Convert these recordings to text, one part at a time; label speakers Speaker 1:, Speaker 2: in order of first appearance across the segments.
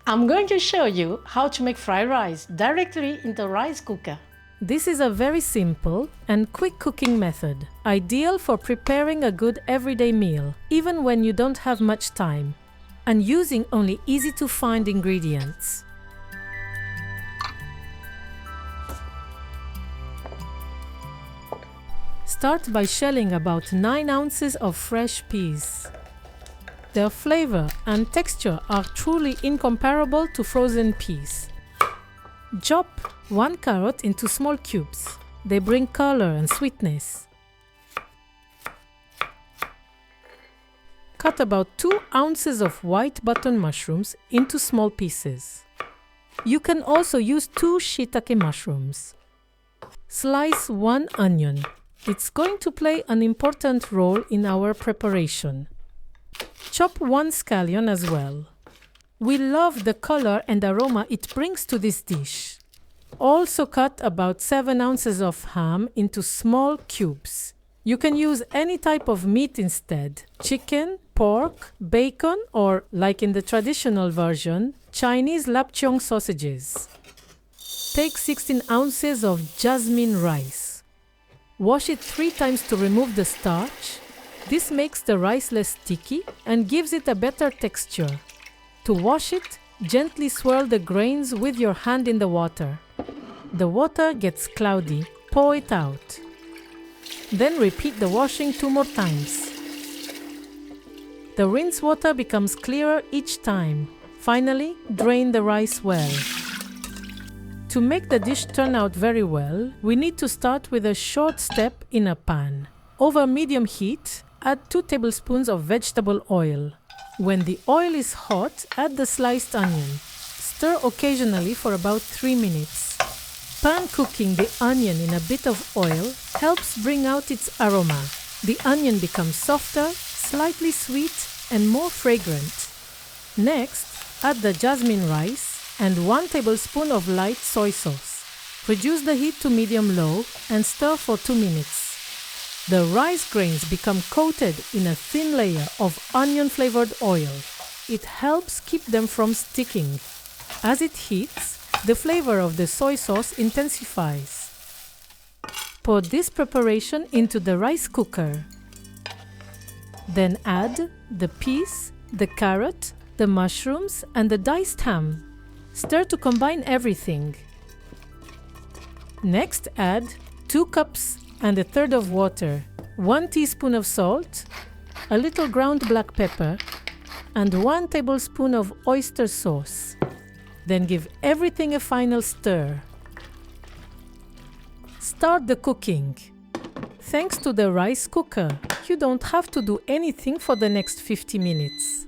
Speaker 1: I'm going to show you how to make fried rice directly in the rice cooker.
Speaker 2: This is a very simple and quick cooking method, ideal for preparing a good everyday meal, even when you don't have much time, and using only easy-to-find ingredients. Start by shelling about 9 ounces of fresh peas. Their flavor and texture are truly incomparable to frozen peas. Chop 1 carrot into small cubes. They bring color and sweetness. Cut about 2 ounces of white button mushrooms into small pieces. You can also use 2 shiitake mushrooms. Slice 1 onion. It's going to play an important role in our preparation. Chop 1 scallion as well. We love the color and aroma it brings to this dish. Also cut about 7 ounces of ham into small cubes. You can use any type of meat instead: chicken, pork, bacon, or, like in the traditional version, Chinese lapcheong sausages. Take 16 ounces of jasmin rice. Wash it 3 times to remove the starch. This makes the rice less sticky and gives it a better texture. To wash it, gently swirl the grains with your hand in the water. The water gets cloudy, pour it out. Then repeat the washing 2 more times. The rinse water becomes clearer each time. Finally, drain the rice well. To make the dish turn out very well, we need to start with a short step in a pan. Over medium heat, add 2 tablespoons of vegetable oil. When the oil is hot, add the sliced onion. Stir occasionally for about 3 minutes. Pan cooking the onion in a bit of oil helps bring out its aroma. The onion becomes softer, slightly sweet, and more fragrant. Next, add the jasmine rice and 1 tablespoon of light soy sauce. Reduce the heat to medium-low and stir for 2 minutes. The rice grains become coated in a thin layer of onion-flavored oil. It helps keep them from sticking. As it heats, the flavor of the soy sauce intensifies. Pour this preparation into the rice cooker. Then add the peas, the carrot, the mushrooms, and the diced ham. Stir to combine everything. Next, add 2 cups and 1/3 of water, 1 teaspoon of salt, a little ground black pepper, and 1 tablespoon of oyster sauce. Then give everything a final stir. Start the cooking. Thanks to the rice cooker, you don't have to do anything for the next 50 minutes.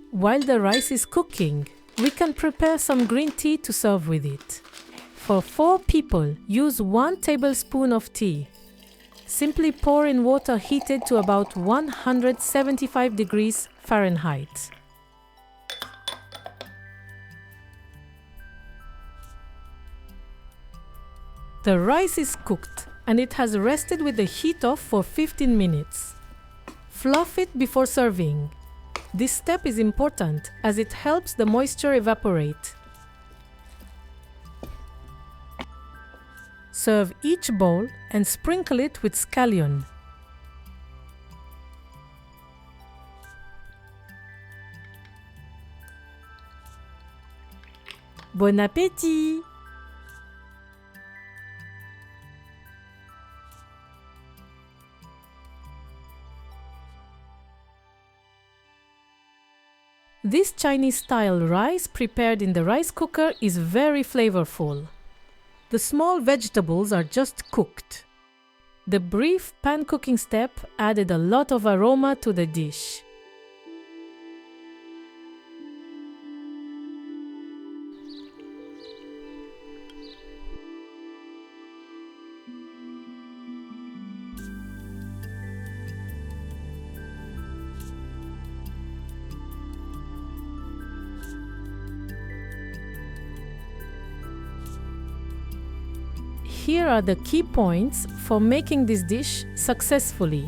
Speaker 2: While the rice is cooking, we can prepare some green tea to serve with it. For 4 people, use 1 tablespoon of tea. Simply pour in water heated to about 175 degrees Fahrenheit. The rice is cooked and it has rested with the heat off for 15 minutes. Fluff it before serving. This step is important as it helps the moisture evaporate. Serve each bowl and sprinkle it with scallion. Bon appétit! This Chinese-style rice prepared in the rice cooker is very flavorful. The small vegetables are just cooked. The brief pan cooking step added a lot of aroma to the dish. Here are the key points for making this dish successfully.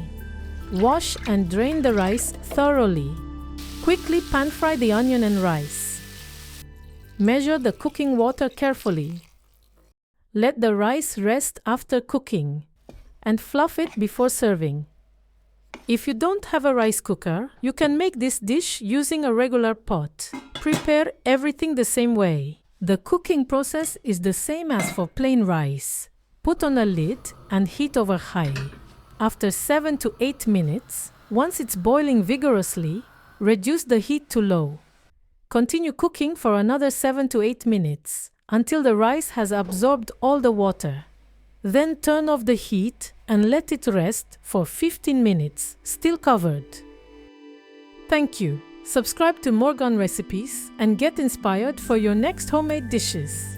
Speaker 2: Wash and drain the rice thoroughly. Quickly pan fry the onion and rice. Measure the cooking water carefully. Let the rice rest after cooking and fluff it before serving. If you don't have a rice cooker, you can make this dish using a regular pot. Prepare everything the same way. The cooking process is the same as for plain rice. Put on a lid and heat over high. After 7 to 8 minutes, once it's boiling vigorously, reduce the heat to low. Continue cooking for another 7 to 8 minutes until the rice has absorbed all the water. Then turn off the heat and let it rest for 15 minutes, still covered. Thank you. Subscribe to more gun recipes and get inspired for your next homemade dishes.